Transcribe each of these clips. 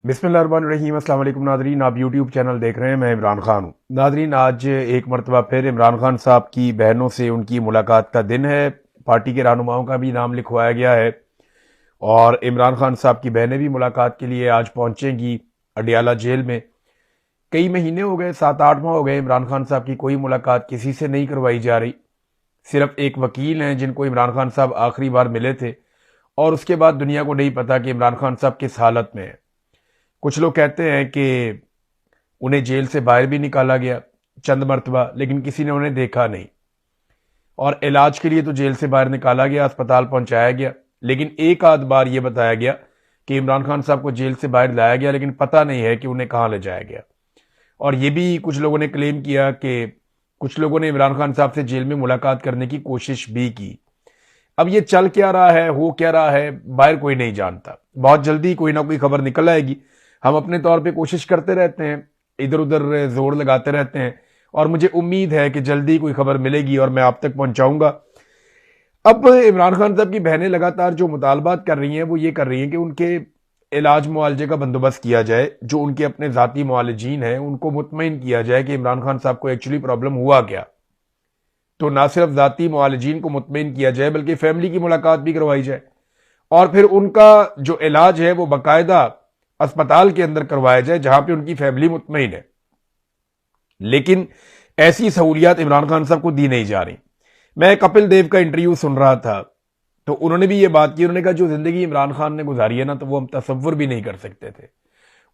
बिस्मिल्लाहिर्रहमानिर्रहीम। अस्सलाम वालेकुम नादरीन, आप यूट्यूब चैनल देख रहे हैं। मैं इमरान खान हूँ। नादरीन, आज एक मरतबा फिर इमरान खान साहब की बहनों से उनकी मुलाकात का दिन है। पार्टी के रहनुमाओं का भी नाम लिखवाया गया है और इमरान खान साहब की बहनें भी मुलाकात के लिए आज पहुंचेंगी अडियाला जेल में। कई महीने हो गए, 7-8 माह हो गए, इमरान खान साहब की कोई मुलाकात किसी से नहीं करवाई जा रही। सिर्फ एक वकील हैं जिनको इमरान खान साहब आखिरी बार मिले थे और उसके बाद दुनिया को नहीं पता कि इमरान खान साहब किस हालत में है। कुछ लोग कहते हैं कि उन्हें जेल से बाहर भी निकाला गया चंद मरतबा, लेकिन किसी ने उन्हें देखा नहीं। और इलाज के लिए तो जेल से बाहर निकाला गया, अस्पताल पहुंचाया गया, लेकिन एक आध बार यह बताया गया कि इमरान खान साहब को जेल से बाहर लाया गया, लेकिन पता नहीं है कि उन्हें कहां ले जाया गया। और यह भी कुछ लोगों ने क्लेम किया कि कुछ लोगों ने इमरान खान साहब से जेल में मुलाकात करने की कोशिश भी की। अब ये चल क्या रहा है, हो क्या रहा है, बाहर कोई नहीं जानता। बहुत जल्दी कोई ना कोई खबर निकल आएगी। हम अपने तौर पे कोशिश करते रहते हैं, इधर उधर जोर लगाते रहते हैं और मुझे उम्मीद है कि जल्दी कोई खबर मिलेगी और मैं आप तक पहुंचाऊंगा। अब इमरान खान साहब की बहनें लगातार जो मुतालबात कर रही हैं वो ये कर रही हैं कि उनके इलाज मुआवजे का बंदोबस्त किया जाए। जो उनके अपने जाती मुआलजीन हैं उनको मुतमईन किया जाए कि इमरान खान साहब को एक्चुअली प्रॉब्लम हुआ क्या। तो ना सिर्फ जाती मुआलजीन को मुतमईन किया जाए बल्कि फैमिली की मुलाकात भी करवाई जाए और फिर उनका जो इलाज है वो बाकायदा अस्पताल के अंदर करवाया जाए जहां पे उनकी फैमिली मुतमईन है। लेकिन ऐसी सहूलियात इमरान खान साहब को दी नहीं जा रही। मैं कपिल देव का इंटरव्यू सुन रहा था तो उन्होंने भी ये बात की। उन्होंने कहा जो जिंदगी इमरान खान ने गुजारी है ना, तो वो हम तसव्वुर भी नहीं कर सकते थे।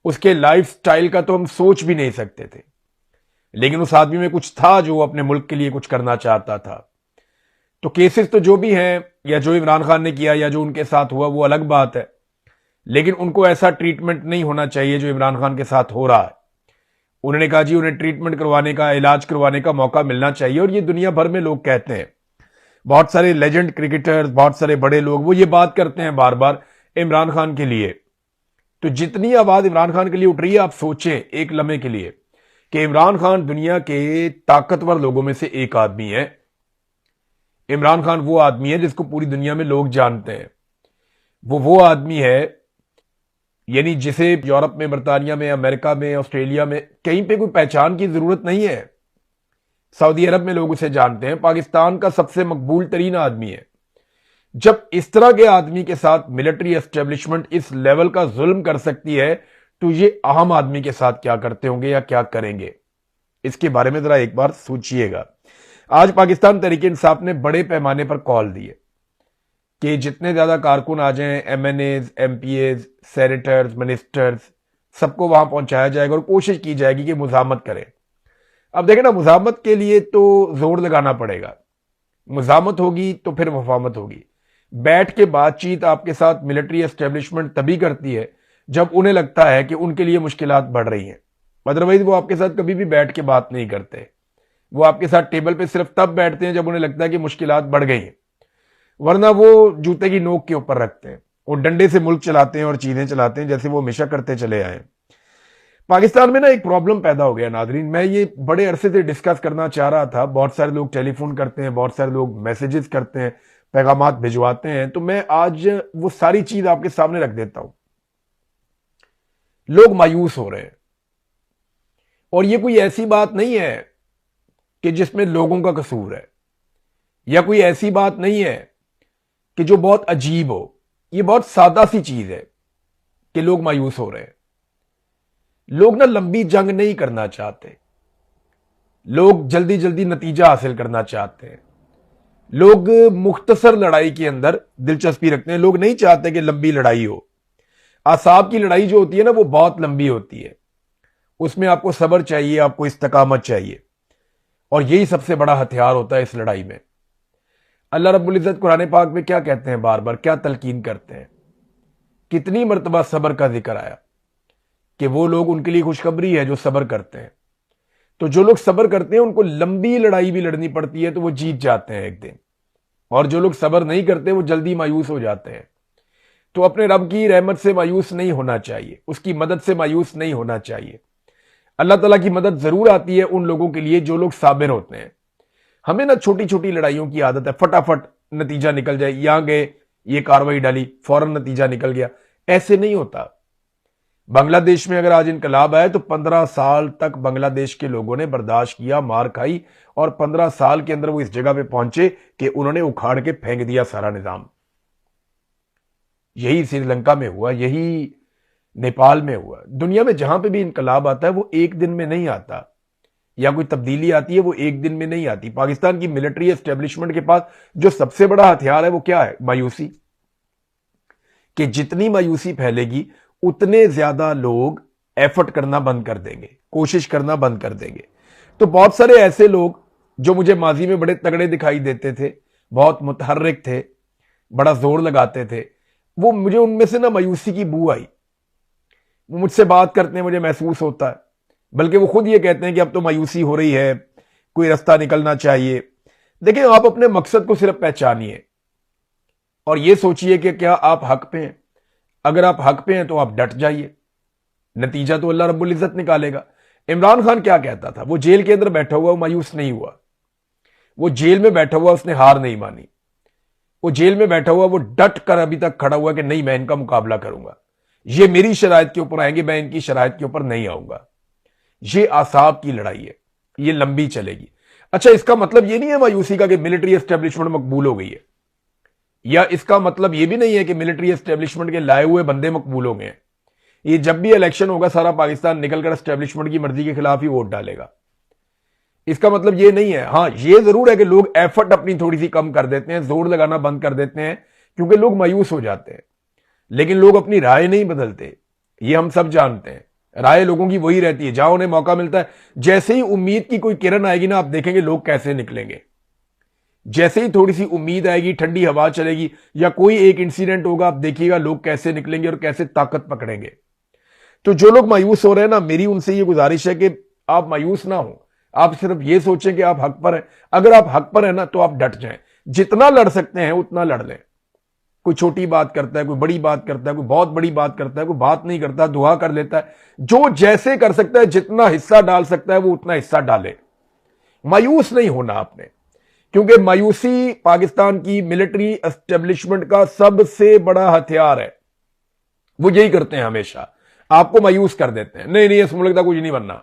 उसके लाइफ स्टाइल का तो हम सोच भी नहीं सकते थे, लेकिन उस आदमी में कुछ था जो अपने मुल्क के लिए कुछ करना चाहता था। तो केसेस तो जो भी हैं या जो इमरान खान ने किया या जो उनके साथ हुआ वो अलग बात है, लेकिन उनको ऐसा ट्रीटमेंट नहीं होना चाहिए जो इमरान खान के साथ हो रहा है। उन्होंने कहा जी उन्हें ट्रीटमेंट करवाने का, इलाज करवाने का मौका मिलना चाहिए। और ये दुनिया भर में लोग कहते हैं, बहुत सारे लेजेंड क्रिकेटर्स, बहुत सारे बड़े लोग वो ये बात करते हैं बार बार इमरान खान के लिए। तो जितनी आवाज इमरान खान के लिए उठ रही है, आप सोचें एक लम्हे के लिए कि इमरान खान दुनिया के ताकतवर लोगों में से एक आदमी है। इमरान खान वो आदमी है जिसको पूरी दुनिया में लोग जानते हैं। वो आदमी है यानी जिसे यूरोप में, बर्तानिया में, अमेरिका में, ऑस्ट्रेलिया में कहीं पे कोई पहचान की जरूरत नहीं है। सऊदी अरब में लोग उसे जानते हैं, पाकिस्तान का सबसे मकबूल तरीन आदमी है। जब इस तरह के आदमी के साथ मिलिट्री एस्टेब्लिशमेंट इस लेवल का जुल्म कर सकती है, तो ये आम आदमी के साथ क्या करते होंगे या क्या करेंगे, इसके बारे में जरा एक बार सोचिएगा। आज पाकिस्तान तहरीक इंसाफ ने बड़े पैमाने पर कॉल दिए कि जितने ज्यादा कारकुन आ जाएं, एमएनएज, एमपीएज, सेनेटर्स, मिनिस्टर्स, सबको वहां पहुंचाया जाएगा और कोशिश की जाएगी कि मुजामत करें। अब देखें ना, मुजामत के लिए तो जोर लगाना पड़ेगा। मुजामत होगी तो फिर वफामत होगी। बैठ के बातचीत आपके साथ मिलिट्री एस्टेब्लिशमेंट तभी करती है जब उन्हें लगता है कि उनके लिए मुश्किलात बढ़ रही हैं। अदरवाइज वो आपके साथ कभी भी बैठ के बात नहीं करते। वो आपके साथ टेबल पे सिर्फ तब बैठते हैं जब उन्हें लगता है कि मुश्किलात बढ़ गई हैं, वरना वो जूते की नोक के ऊपर रखते हैं। वो डंडे से मुल्क चलाते हैं और चीजें चलाते हैं जैसे वो हमेशा करते चले आए। पाकिस्तान में ना एक प्रॉब्लम पैदा हो गया नादरीन, मैं ये बड़े अरसे से डिस्कस करना चाह रहा था। बहुत सारे लोग टेलीफोन करते हैं, बहुत सारे लोग मैसेजेस करते हैं, पैगामात भिजवाते हैं, तो मैं आज वो सारी चीज आपके सामने रख देता हूं। लोग मायूस हो रहे हैं और ये कोई ऐसी बात नहीं है कि जिसमें लोगों का कसूर है, या कोई ऐसी बात नहीं है कि जो बहुत अजीब हो। ये बहुत सादा सी चीज है कि लोग मायूस हो रहे हैं। लोग ना लंबी जंग नहीं करना चाहते, लोग जल्दी जल्दी नतीजा हासिल करना चाहते हैं। लोग मुख्तसर लड़ाई के अंदर दिलचस्पी रखते हैं। लोग नहीं चाहते कि लंबी लड़ाई हो। आसाब की लड़ाई जो होती है ना, वो बहुत लंबी होती है। उसमें आपको सब्र चाहिए, आपको इस्तकामत चाहिए, और यही सबसे बड़ा हथियार होता है इस लड़ाई में। अल्लाह रब्बुल इज्जत कुरान पाक में क्या कहते हैं, बार बार क्या तलकीन करते हैं, कितनी मर्तबा सब्र का जिक्र आया कि वो लोग, उनके लिए खुशखबरी है जो सब्र करते हैं। तो जो लोग सब्र करते हैं उनको लंबी लड़ाई भी लड़नी पड़ती है तो वो जीत जाते हैं एक दिन, और जो लोग सब्र नहीं करते वो जल्दी मायूस हो जाते हैं। तो अपने रब की रहमत से मायूस नहीं होना चाहिए, उसकी मदद से मायूस नहीं होना चाहिए। अल्लाह ताला की मदद जरूर आती है उन लोगों के लिए जो लोग साबिर होते हैं। हमें ना छोटी छोटी लड़ाइयों की आदत है, फटाफट नतीजा निकल जाए, यहां गए, ये कार्रवाई डाली, फौरन नतीजा निकल गया। ऐसे नहीं होता। बांग्लादेश में अगर आज इनकलाब आए तो 15 साल तक बांग्लादेश के लोगों ने बर्दाश्त किया, मार खाई, और 15 साल के अंदर वो इस जगह पे पहुंचे कि उन्होंने उखाड़ के फेंक दिया सारा निजाम। यही श्रीलंका में हुआ, यही नेपाल में हुआ। दुनिया में जहां पे भी इनकलाब आता है वो एक दिन में नहीं आता, या कोई तब्दीली आती है वो एक दिन में नहीं आती। पाकिस्तान की मिलिट्री एस्टेब्लिशमेंट के पास जो सबसे बड़ा हथियार है वो क्या है? मायूसी। कि जितनी मायूसी फैलेगी उतने ज्यादा लोग एफर्ट करना बंद कर देंगे, कोशिश करना बंद कर देंगे। तो बहुत सारे ऐसे लोग जो मुझे माजी में बड़े तगड़े दिखाई देते थे, बहुत मुतहर्रिक थे, बड़ा जोर लगाते थे, वो मुझे उनमें से ना मायूसी की बू आई। वो मुझसे बात करते हैं, मुझे महसूस होता है, बल्कि वो खुद ये कहते हैं कि अब तो मायूसी हो रही है, कोई रास्ता निकलना चाहिए। देखिए, आप अपने मकसद को सिर्फ पहचानिए और ये सोचिए कि क्या आप हक पे हैं। अगर आप हक पे हैं तो आप डट जाइए, नतीजा तो अल्लाह रब्बुल इज्जत निकालेगा। इमरान खान क्या कहता था? वो जेल के अंदर बैठा हुआ, वो मायूस नहीं हुआ। वो जेल में बैठा हुआ, उसने हार नहीं मानी। वो जेल में बैठा हुआ, वो डट कर अभी तक खड़ा हुआ कि नहीं, मैं इनका मुकाबला करूंगा, ये मेरी शराइत के ऊपर आएंगे, मैं इनकी शराइत के ऊपर नहीं आऊंगा। ये आसाब की लड़ाई है, ये लंबी चलेगी। अच्छा, इसका मतलब ये नहीं है मायूसी का कि मिलिट्री एस्टेब्लिशमेंट मकबूल हो गई है, या इसका मतलब ये भी नहीं है कि मिलिट्री एस्टेब्लिशमेंट के लाए हुए बंदे मकबूल हो गए हैं। ये जब भी इलेक्शन होगा सारा पाकिस्तान निकलकर एस्टेब्लिशमेंट की मर्जी के खिलाफ ही वोट डालेगा। इसका मतलब ये नहीं है। हां, ये जरूर है कि लोग एफर्ट अपनी थोड़ी सी कम कर देते हैं, जोर लगाना बंद कर देते हैं, क्योंकि लोग मायूस हो जाते हैं। लेकिन लोग अपनी राय नहीं बदलते, ये हम सब जानते हैं। राय लोगों की वही रहती है, जहां उन्हें मौका मिलता है। जैसे ही उम्मीद की कोई किरण आएगी ना, आप देखेंगे लोग कैसे निकलेंगे। जैसे ही थोड़ी सी उम्मीद आएगी, ठंडी हवा चलेगी या कोई एक इंसिडेंट होगा, आप देखिएगा लोग कैसे निकलेंगे और कैसे ताकत पकड़ेंगे। तो जो लोग मायूस हो रहे हैं ना, मेरी उनसे ये गुजारिश है कि आप मायूस ना हो, आप सिर्फ ये सोचें कि आप हक पर हैं। अगर आप हक पर हैं ना, तो आप डट जाएं, जितना लड़ सकते हैं उतना लड़ लें। कोई छोटी बात करता है, कोई बड़ी बात करता है, कोई बहुत बड़ी बात करता है, कोई बात नहीं करता, दुआ कर लेता है। जो जैसे कर सकता है, जितना हिस्सा डाल सकता है वो उतना हिस्सा डाले। मायूस नहीं होना आपने, क्योंकि मायूसी पाकिस्तान की मिलिट्री एस्टेब्लिशमेंट का सबसे बड़ा हथियार है। वो यही करते हैं, हमेशा आपको मायूस कर देते हैं। नहीं नहीं, इस मुल्क का कुछ नहीं बनना,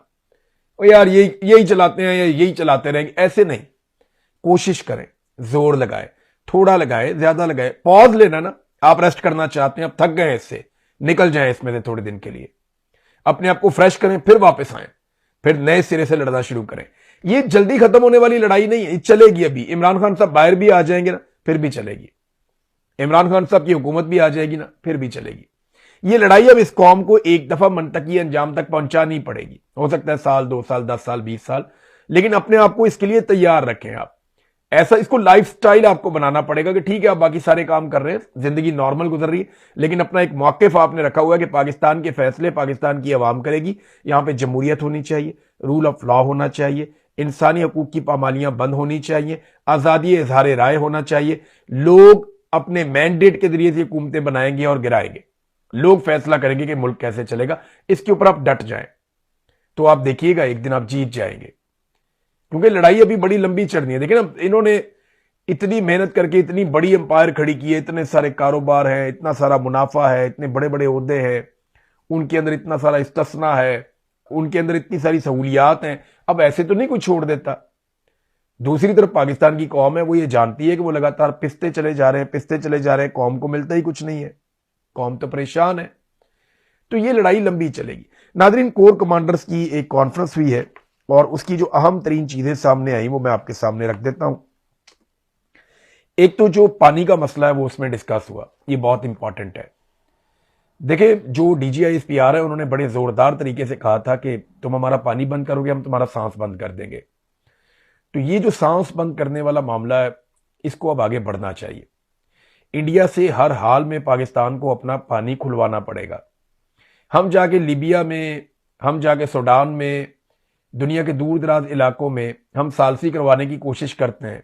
ओ यार यही चलाते हैं या यही चलाते रहेंगे, ऐसे नहीं। कोशिश करें, जोर लगाए, थोड़ा लगाए, ज्यादा लगाए, पॉज लेना ना। आप रेस्ट करना चाहते हैं, आप थक गए इससे, निकल जाएं इसमें से थोड़े दिन के लिए, अपने आप को फ्रेश करें, फिर वापस आए, फिर नए सिरे से लड़ना शुरू करें। ये जल्दी खत्म होने वाली लड़ाई नहीं है, चलेगी। अभी इमरान खान साहब बाहर भी आ जाएंगे ना, फिर भी चलेगी। इमरान खान साहब की हुकूमत भी आ जाएगी ना, फिर भी चलेगी। ये लड़ाई अब इस कौम को एक दफा मंतकी अंजाम तक पहुंचानी पड़ेगी। हो सकता है साल, 2 साल, 10 साल, 20 साल, लेकिन अपने आप को इसके लिए तैयार रखें। आप ऐसा इसको लाइफस्टाइल आपको बनाना पड़ेगा कि ठीक है, आप बाकी सारे काम कर रहे हैं, जिंदगी नॉर्मल गुजर रही है, लेकिन अपना एक मौकिफ आपने रखा हुआ है कि पाकिस्तान के फैसले पाकिस्तान की आवाम करेगी। यहां पे जमहूरियत होनी चाहिए, रूल ऑफ लॉ होना चाहिए, इंसानी हकूक की पामालियां बंद होनी चाहिए, आजादी इजहार राय होना चाहिए। लोग अपने मैंडेट के जरिए से हुकूमतें बनाएंगे और गिराएंगे। लोग फैसला करेंगे कि मुल्क कैसे चलेगा। इसके ऊपर आप डट जाएं तो आप देखिएगा एक दिन आप जीत जाएंगे, क्योंकि लड़ाई अभी बड़ी लंबी चढ़नी है। देखिए ना, इन्होंने इतनी मेहनत करके इतनी बड़ी एम्पायर खड़ी की है, इतने सारे कारोबार हैं, इतना सारा मुनाफा है, इतने बड़े बड़े ओहदे हैं, उनके अंदर इतना सारा इस्तिस्ना है, उनके अंदर इतनी सारी सहूलियात हैं। अब ऐसे तो नहीं कुछ छोड़ देता। दूसरी तरफ पाकिस्तान की कौम है, वो ये जानती है कि वो लगातार पिसते चले जा रहे हैं, पिसते चले जा रहे हैं, कौम को मिलता ही कुछ नहीं है, कौम तो परेशान है। तो ये लड़ाई लंबी चलेगी। नादरीन, कोर कमांडर्स की एक कॉन्फ्रेंस हुई है और उसकी जो अहम तरीन चीजें सामने आई वो मैं आपके सामने रख देता हूं। एक तो जो पानी का मसला है वो उसमें डिस्कस हुआ, ये बहुत इंपॉर्टेंट है। देखिए, जो DGISPR है उन्होंने बड़े जोरदार तरीके से कहा था कि तुम हमारा पानी बंद करोगे, हम तुम्हारा सांस बंद कर देंगे। तो ये जो सांस बंद करने वाला मामला है, इसको अब आगे बढ़ना चाहिए। इंडिया से हर हाल में पाकिस्तान को अपना पानी खुलवाना पड़ेगा। हम जाके लीबिया में, हम जाके सूडान में, दुनिया के दूर दराज इलाकों में हम सालसी करवाने की कोशिश करते हैं।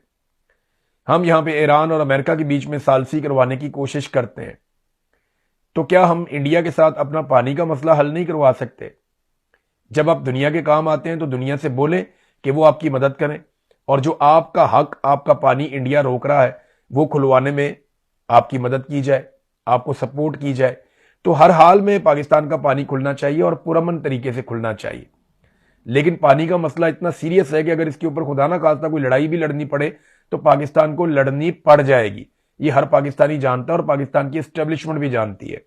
हम यहां पे ईरान और अमेरिका के बीच में सालसी करवाने की कोशिश करते हैं। तो क्या हम इंडिया के साथ अपना पानी का मसला हल नहीं करवा सकते? जब आप दुनिया के काम आते हैं तो दुनिया से बोलें कि वो आपकी मदद करें, और जो आपका हक, आपका पानी इंडिया रोक रहा है वो खुलवाने में आपकी मदद की जाए, आपको सपोर्ट की जाए। तो हर हाल में पाकिस्तान का पानी खुलना चाहिए और पुरअमन तरीके से खुलना चाहिए। लेकिन पानी का मसला इतना सीरियस है कि अगर इसके ऊपर खुदा ना खास्ता कोई लड़ाई भी लड़नी पड़े तो पाकिस्तान को लड़नी पड़ जाएगी। ये हर पाकिस्तानी जानता है और पाकिस्तान की एस्टेब्लिशमेंट भी जानती है।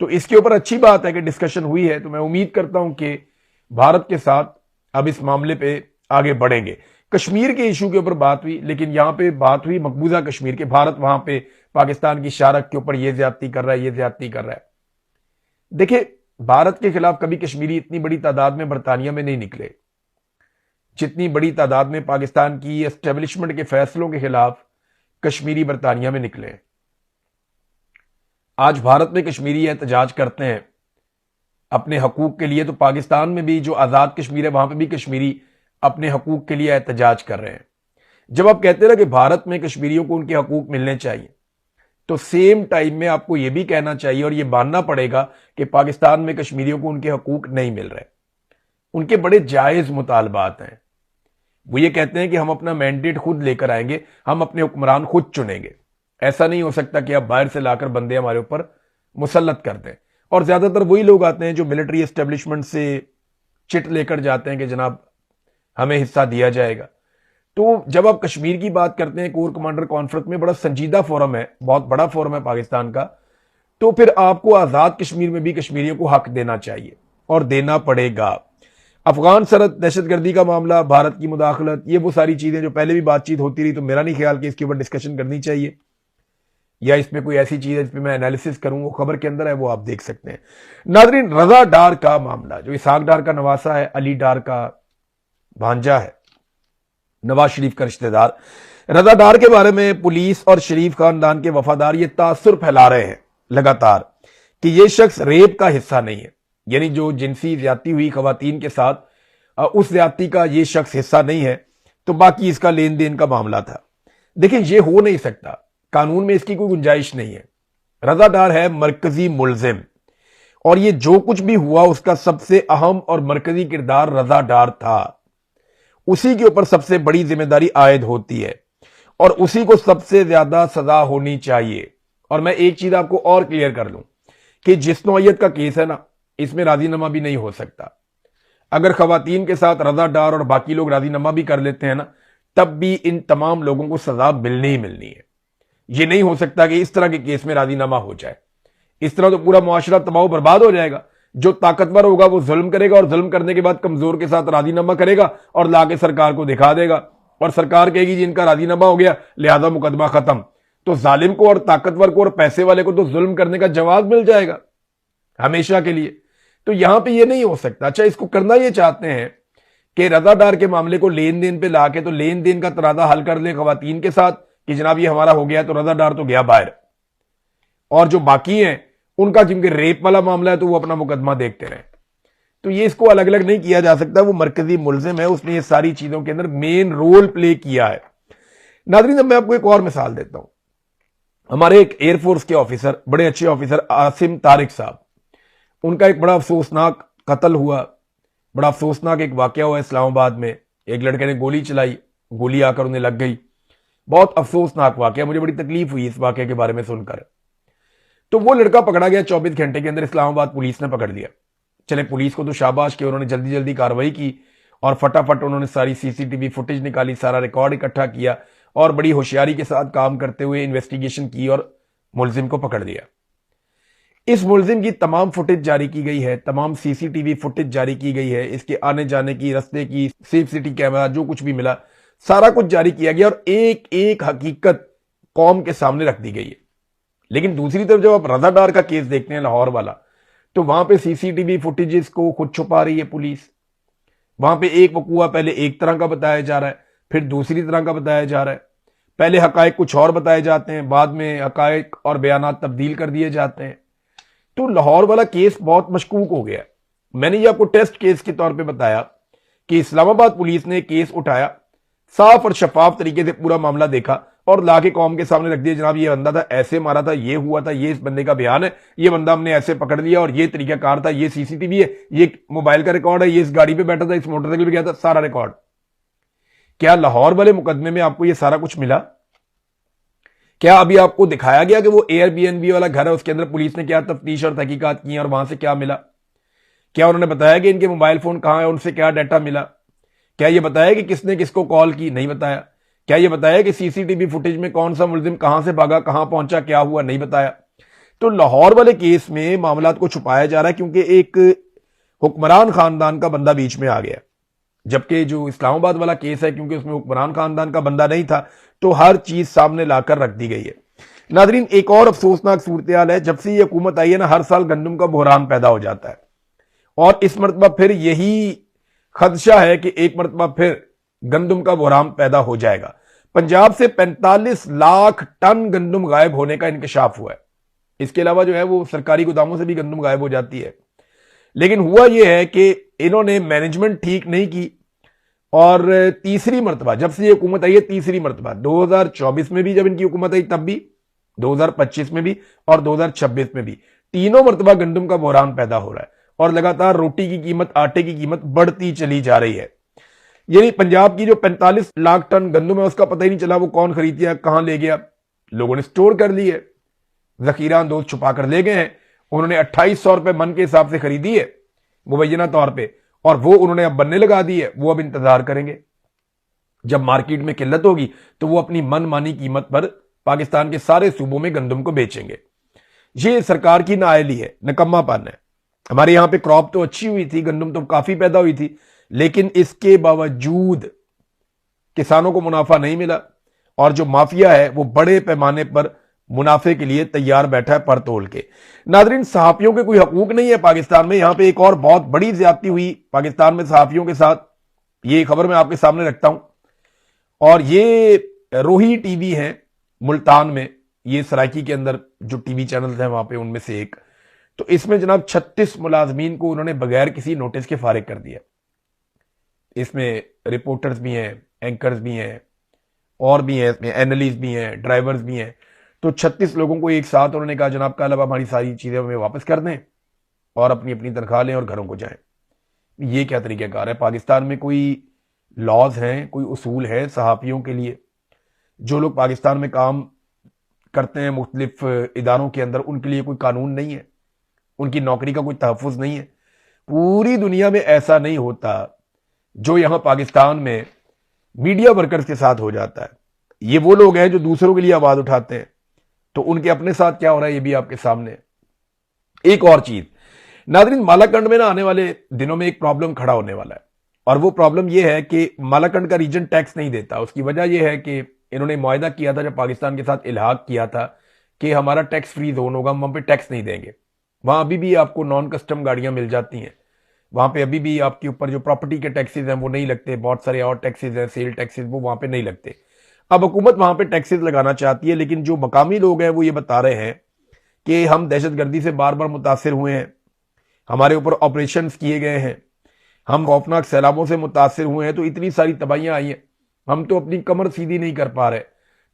तो इसके ऊपर अच्छी बात है कि डिस्कशन हुई है, तो मैं उम्मीद करता हूं कि भारत के साथ अब इस मामले पे आगे बढ़ेंगे। कश्मीर के इशू के ऊपर बात हुई, लेकिन यहां पे बात हुई मकबूजा कश्मीर के। भारत वहां पे पाकिस्तान की शारक के ऊपर ये ज्यादती कर रहा है, ये ज्यादती कर रहा है। देखिए, भारत के खिलाफ कभी कश्मीरी इतनी बड़ी तादाद में बरतानिया में नहीं निकले जितनी बड़ी तादाद में पाकिस्तान की एस्टेब्लिशमेंट के फैसलों के खिलाफ कश्मीरी बरतानिया में निकले। आज भारत में कश्मीरी एहतजाज करते हैं अपने हकूक के लिए, तो पाकिस्तान में भी जो आजाद कश्मीर है वहां पे भी कश्मीरी अपने हकूक के लिए एहतजाज कर रहे हैं। जब आप कहते हैं ना कि भारत में कश्मीरियों को उनके हकूक मिलने चाहिए, तो सेम टाइम में आपको यह भी कहना चाहिए और यह मानना पड़ेगा कि पाकिस्तान में कश्मीरियों को उनके हकूक नहीं मिल रहे। उनके बड़े जायज मुतालबात हैं। वो ये कहते हैं कि हम अपना मैंडेट खुद लेकर आएंगे, हम अपने हुक्मरान खुद चुनेंगे। ऐसा नहीं हो सकता कि आप बाहर से लाकर बंदे हमारे ऊपर मुसल्लत कर दें। और ज्यादातर वही लोग आते हैं जो मिलिट्री एस्टेब्लिशमेंट से चिट लेकर जाते हैं कि जनाब हमें हिस्सा दिया जाएगा। तो जब आप कश्मीर की बात करते हैं, कोर कमांडर कॉन्फ्रेंस में बड़ा संजीदा फोरम है, बहुत बड़ा फोरम है पाकिस्तान का, तो फिर आपको आजाद कश्मीर में भी कश्मीरियों को हक देना चाहिए और देना पड़ेगा। अफगान सरहद दहशतगर्दी का मामला, भारत की मुदाखलत, ये वो सारी चीजें जो पहले भी बातचीत होती रही, तो मेरा नहीं ख्याल कि इसके ऊपर डिस्कशन करनी चाहिए या इसमें कोई ऐसी चीज है जिसपे मैं एनालिसिस करूं। वो खबर के अंदर है, वो आप देख सकते हैं। नाजरीन, रजा डार का मामला, जो इसहाक डार का नवासा है, अली डार का भांजा है, नवाज शरीफ का रिश्तेदार, रजा डार के बारे में पुलिस और शरीफ खानदान के वफादार ये तासुर फैला रहे हैं लगातार कि ये शख्स रेप का हिस्सा नहीं है, यानी जो जिनसी ज्यादती हुई खवातीन के साथ उस ज्यादती का ये शख्स हिस्सा नहीं है, तो बाकी इसका लेन देन का मामला था। देखिए, ये हो नहीं सकता, कानून में इसकी कोई गुंजाइश नहीं है। रजा डार है मरकजी मुलजिम और ये जो कुछ भी हुआ उसका सबसे अहम और मरकजी किरदार रजा डार था। उसी के ऊपर सबसे बड़ी जिम्मेदारी आयद होती है और उसी को सबसे ज्यादा सजा होनी चाहिए। और मैं एक चीज आपको और क्लियर कर लूं कि जिस नौयत का केस है ना, इसमें राजीनामा भी नहीं हो सकता। अगर खवातीन के साथ रजा डार और बाकी लोग राजीनामा भी कर लेते हैं ना, तब भी इन तमाम लोगों को सजा मिलनी ही मिलनी है। यह नहीं हो सकता कि इस तरह के केस में राजीनामा हो जाए। इस तरह तो पूरा मुआशरा तबाह बर्बाद हो जाएगा। जो ताकतवर होगा वो जुल्म करेगा और जुल्म करने के बाद कमजोर के साथ राजीनामा करेगा और लाके सरकार को दिखा देगा और सरकार कहेगी जी इनका राजीनामा हो गया लिहाजा मुकदमा खत्म। तो जालिम को और ताकतवर को और पैसे वाले को तो जुल्म करने का जवाब मिल जाएगा हमेशा के लिए। तो यहां पे ये नहीं हो सकता। अच्छा, इसको करना ये चाहते हैं कि रजा डार के मामले को लेन देन पे लाके तो लेन देन का तराजा हल कर ले खवातीन के साथ कि जनाब ये हमारा हो गया, तो रजा डार तो गया बाहर और जो बाकी हैं उनका क्योंकि रेप वाला मामला है तो वो अपना मुकदमा देखते रहे। तो ये इसको अलग अलग नहीं किया जा सकता। वो मरकजी मुलजिम है, उसने ये सारी चीजों के अंदर मेन रोल प्ले किया है। नाज़रीन, अब मैं आपको एक और मिसाल देता हूं। हमारे एक एयरफोर्स के ऑफिसर, बड़े अच्छे ऑफिसर आसिम तारिक साहब, उनका एक बड़ा अफसोसनाक कत्ल हुआ, बड़ा अफसोसनाक एक वाकया हुआ इस्लामाबाद में। एक लड़के ने गोली चलाई, गोली आकर उन्हें लग गई। बहुत अफसोसनाक वाकया, मुझे बड़ी तकलीफ हुई इस वाकये के बारे में सुनकर। तो वो लड़का पकड़ा गया 24 घंटे के अंदर, इस्लामाबाद पुलिस ने पकड़ लिया। चले, पुलिस को तो शाबाश कि उन्होंने जल्दी जल्दी कार्रवाई की और फटाफट उन्होंने सारी सीसीटीवी फुटेज निकाली, सारा रिकॉर्ड इकट्ठा किया और बड़ी होशियारी के साथ काम करते हुए इन्वेस्टिगेशन की और मुलजिम को पकड़ लिया। इस मुलजिम की तमाम फुटेज जारी की गई है, तमाम सीसीटीवी फुटेज जारी की गई है, इसके आने जाने की, रास्ते की, सेफ सिटी कैमरा, जो कुछ भी मिला सारा कुछ जारी किया गया और एक एक हकीकत कौम के सामने रख दी गई है। लेकिन दूसरी तरफ जब आप रजा डार का केस देखते हैं लाहौर वाला, तो वहां पे सीसीटीवी फुटेजेस को खुद छुपा रही है पुलिस। वहां पे एक वकूआ पहले एक तरह का बताया जा रहा है, फिर दूसरी तरह का बताया जा रहा है। पहले हकायक कुछ और बताए जाते हैं, बाद में हकायक और बयानात तब्दील कर दिए जाते हैं। तो लाहौर वाला केस बहुत मशकूक हो गया। मैंने ये आपको टेस्ट केस के तौर पे बताया कि इस्लामाबाद पुलिस ने केस उठाया, साफ और शफाफ तरीके से पूरा मामला देखा और लाके कौम के सामने रख दिया, जनाब ये बंदा था, ऐसे मारा था, ये हुआ था, ये इस बंदे का बयान है, ये बंदा हमने ऐसे पकड़ लिया और ये तरीकाकार था, ये सीसीटीवी है, ये मोबाइल का रिकॉर्ड है, ये इस गाड़ी पे बैठा था, इस मोटरसाइकिल पे गया था, सारा रिकॉर्ड। क्या लाहौर वाले मुकदमे में आपको ये सारा कुछ मिला? क्या अभी आपको दिखाया गया कि वो एयरबीएनबी वाला घर है, उसके अंदर पुलिस ने क्या तफ्तीश और तहकीकात की और वहां से क्या मिला? क्या उन्होंने बताया कि इनके मोबाइल फोन कहां है, उनसे क्या डाटा मिला? क्या ये बताया कि किसने किसको कॉल की? नहीं बताया। क्या ये बताया कि सीसीटीवी फुटेज में कौन सा मुलजिम कहां से भागा, कहां पहुंचा, क्या हुआ? नहीं बताया। तो लाहौर वाले केस में मामला को छुपाया जा रहा है क्योंकि एक हुक्मरान खानदान का बंदा बीच में आ गया, जबकि जो इस्लामाबाद वाला केस है, क्योंकि उसमें हुक्मरान खानदान का बंदा नहीं था, तो हर चीज सामने लाकर रख दी गई है। नादरीन, एक और अफसोसनाक सूरत हाल है, जब से ये हुकूमत आई है ना, हर साल गंदम का बहरान पैदा हो जाता है और इस मरतबा फिर यही खदशा है कि एक मरतबा फिर गंदम का बहरान पैदा हो जाएगा। पंजाब से 45 लाख टन गंदम गायब होने का इंकशाफ हुआ है। इसके अलावा जो है वो सरकारी गोदामों से भी गंदम गायब हो जाती है। लेकिन हुआ यह है कि इन्होंने मैनेजमेंट ठीक नहीं की और तीसरी मरतबा जब से ये हुकूमत आई है, तीसरी मरतबा 2024 में भी जब इनकी हुकूमत आई तब भी, 2025 में भी और 2026 में भी, तीनों मरतबा गंदम का बहरान पैदा हो रहा है और लगातार रोटी की कीमत, आटे की कीमत बढ़ती चली जा रही है। यानी पंजाब की जो 45 लाख टन गंदम है उसका पता ही नहीं चला वो कौन खरीद गया, कहां ले गया। लोगों ने स्टोर कर ली है, जखीरा अंदोज छुपा कर ले गए हैं। उन्होंने 2800 रुपए मन के हिसाब से खरीदी है मुबैना तौर पे, और वो उन्होंने अब बनने लगा दी है। वो अब इंतजार करेंगे, जब मार्केट में किल्लत होगी तो वो अपनी मनमानी कीमत पर पाकिस्तान के सारे सूबों में गंदम को बेचेंगे। ये सरकार की नाअहली है, निकम्मापन है। हमारे यहां पे क्रॉप तो अच्छी हुई थी, गंदम तो काफी पैदा हुई थी, लेकिन इसके बावजूद किसानों को मुनाफा नहीं मिला और जो माफिया है वो बड़े पैमाने पर मुनाफे के लिए तैयार बैठा है पर तोल के। नादरीन, सहाफियों के कोई हकूक नहीं है पाकिस्तान में। यहां पे एक और बहुत बड़ी ज्यादती हुई पाकिस्तान में सहाफियों के साथ, ये खबर मैं आपके सामने रखता हूं। और ये रोही टीवी है मुल्तान में, ये सराइकी के अंदर जो टीवी चैनल हैं वहां पे उनमें से एक। तो इसमें जनाब 36 मुलाजमीन को उन्होंने बगैर किसी नोटिस के फारिग कर दिया। इसमें रिपोर्टर्स भी हैं, एंकर्स भी हैं, और भी हैं, इसमें एनालिस्ट भी हैं, ड्राइवर्स भी हैं। तो 36 लोगों को एक साथ उन्होंने कहा जनाब कल अब हमारी सारी चीजें हमें वापस कर दें और अपनी अपनी तनख्वाह लें और घरों को जाएं। ये क्या तरीक़ाकार है? पाकिस्तान में कोई लॉज हैं, कोई उसूल है सहाफ़ियों के लिए? जो लोग पाकिस्तान में काम करते हैं मुख्तलिफ इदारों के अंदर, उनके लिए कोई कानून नहीं है, उनकी नौकरी का कोई तहफ़्फ़ुज़ नहीं है। पूरी दुनिया में ऐसा नहीं होता जो यहां पाकिस्तान में मीडिया वर्कर्स के साथ हो जाता है। ये वो लोग हैं जो दूसरों के लिए आवाज उठाते हैं, तो उनके अपने साथ क्या हो रहा है ये भी आपके सामने है। एक और चीज नादरीन, मालाकंड में ना आने वाले दिनों में एक प्रॉब्लम खड़ा होने वाला है, और वो प्रॉब्लम ये है कि मालाकंड का रीजन टैक्स नहीं देता। उसकी वजह यह है कि इन्होंने मुआहदा किया था, जब पाकिस्तान के साथ इल्हाक किया था कि हमारा टैक्स फ्री जोन होगा, हम वहां पे टैक्स नहीं देंगे। वहां अभी भी आपको नॉन कस्टम गाड़ियां मिल जाती हैं, वहां पे अभी भी आपके ऊपर जो प्रॉपर्टी के टैक्सेस हैं वो नहीं लगते, बहुत सारे और टैक्सेस हैं, सेल टैक्सेस, वो वहां पे नहीं लगते। अब हुकूमत वहां पे टैक्सेस लगाना चाहती है, लेकिन जो मकामी लोग हैं वो ये बता रहे हैं कि हम दहशतगर्दी से बार बार मुतासिर हुए हैं, हमारे ऊपर ऑपरेशन किए गए हैं, हम खौफनाक सैलाबों से मुतासिर हुए हैं, तो इतनी सारी तबाहियां आई हैं, हम तो अपनी कमर सीधी नहीं कर पा रहे,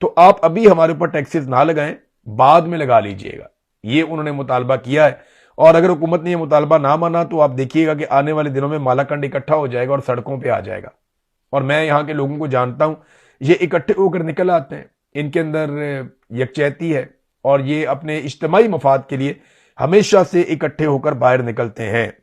तो आप अभी हमारे ऊपर टैक्सेस ना लगाएं, बाद में लगा लीजिएगा। ये उन्होंने मुतालबा किया है। और अगर हुकूमत ने यह मुतालबा ना माना तो आप देखिएगा कि आने वाले दिनों में मालाकंड इकट्ठा हो जाएगा और सड़कों पर आ जाएगा। और मैं यहां के लोगों को जानता हूं, ये इकट्ठे होकर निकल आते हैं, इनके अंदर यकजहती है और ये अपने इज्तिमाई मफाद के लिए हमेशा से इकट्ठे होकर बाहर निकलते हैं।